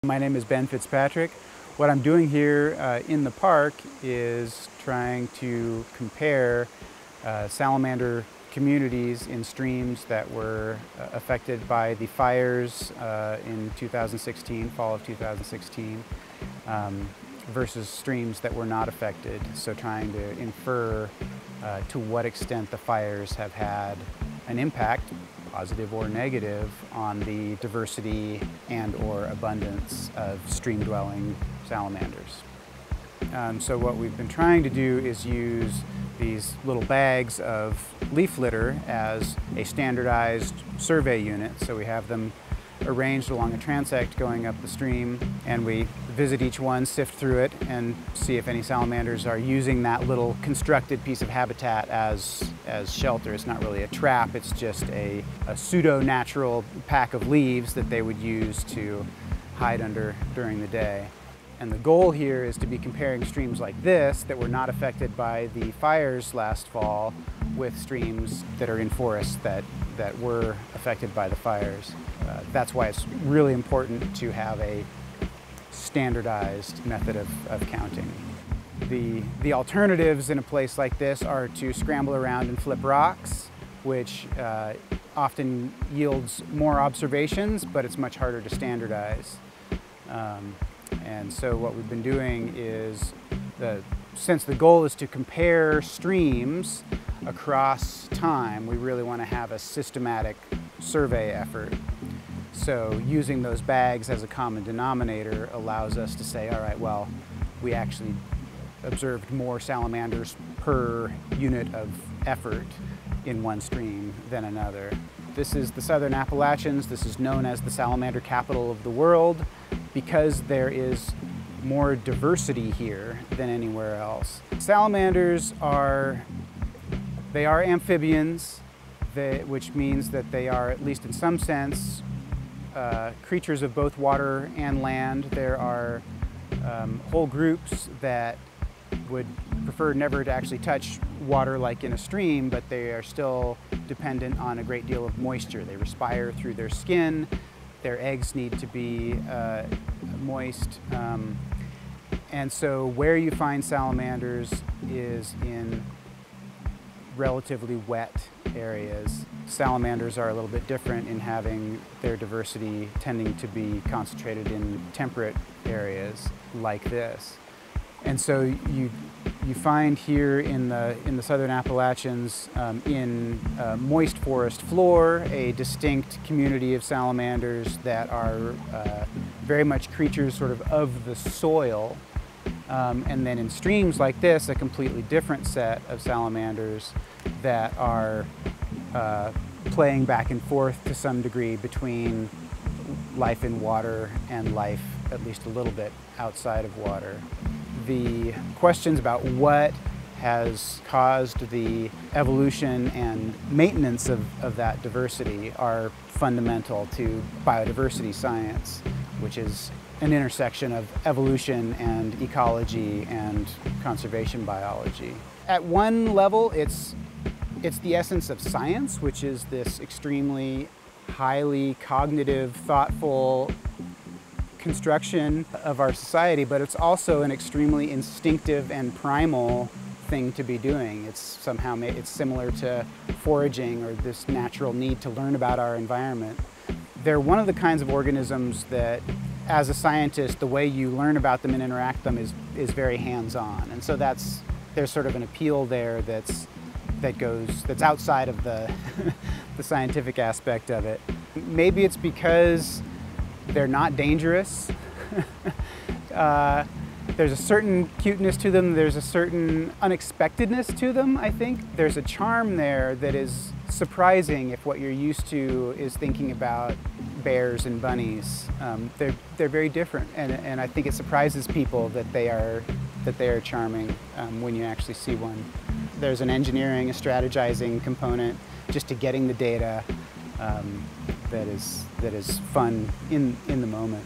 My name is Ben Fitzpatrick. What I'm doing here in the park is trying to compare salamander communities in streams that were affected by the fires in 2016, fall of 2016, versus streams that were not affected. So trying to infer to what extent the fires have had an impact, positive or negative, on the diversity and or abundance of stream-dwelling salamanders. So what we've been trying to do is use these little bags of leaf litter as a standardized survey unit. So we have them arranged along a transect going up the stream, and we visit each one, sift through it, and see if any salamanders are using that little constructed piece of habitat as shelter. It's not really a trap, it's just a pseudo-natural pack of leaves that they would use to hide under during the day. And the goal here is to be comparing streams like this that were not affected by the fires last fall with streams that are in forests that were affected by the fires. That's why it's really important to have a standardized method of counting. The alternatives in a place like this are to scramble around and flip rocks, which often yields more observations, but it's much harder to standardize. And so what we've been doing is, since the goal is to compare streams across time, we really want to have a systematic survey effort. So using those bags as a common denominator allows us to say, all right, well, we actually observed more salamanders per unit of effort in one stream than another. This is the Southern Appalachians. This is known as the salamander capital of the world because there is more diversity here than anywhere else. Salamanders are amphibians, which means that they are, at least in some sense, creatures of both water and land. There are whole groups that would prefer never to actually touch water like in a stream, but they are still dependent on a great deal of moisture. They respire through their skin. Their eggs need to be moist. And so where you find salamanders is in relatively wet areas. Salamanders are a little bit different in having their diversity tending to be concentrated in temperate areas like this. And so you find here in the Southern Appalachians, in moist forest floor, a distinct community of salamanders that are very much creatures sort of the soil. And then in streams like this, a completely different set of salamanders that are playing back and forth to some degree between life in water and life at least a little bit outside of water. The questions about what has caused the evolution and maintenance of that diversity are fundamental to biodiversity science, which is an intersection of evolution and ecology and conservation biology. At one level, it's the essence of science, which is this extremely highly cognitive, thoughtful construction of our society, but it's also an extremely instinctive and primal thing to be doing. It's similar to foraging or this natural need to learn about our environment. They're one of the kinds of organisms that, as a scientist, the way you learn about them and interact them is very hands-on. And so there's sort of an appeal there that's outside of the the scientific aspect of it. Maybe it's because they're not dangerous. There's a certain cuteness to them, there's a certain unexpectedness to them, I think. There's a charm there that is surprising if what you're used to is thinking about bears and bunnies. They're very different, and I think it surprises people that they are charming when you actually see one. There's an engineering, a strategizing component just to getting the data that is fun in the moment.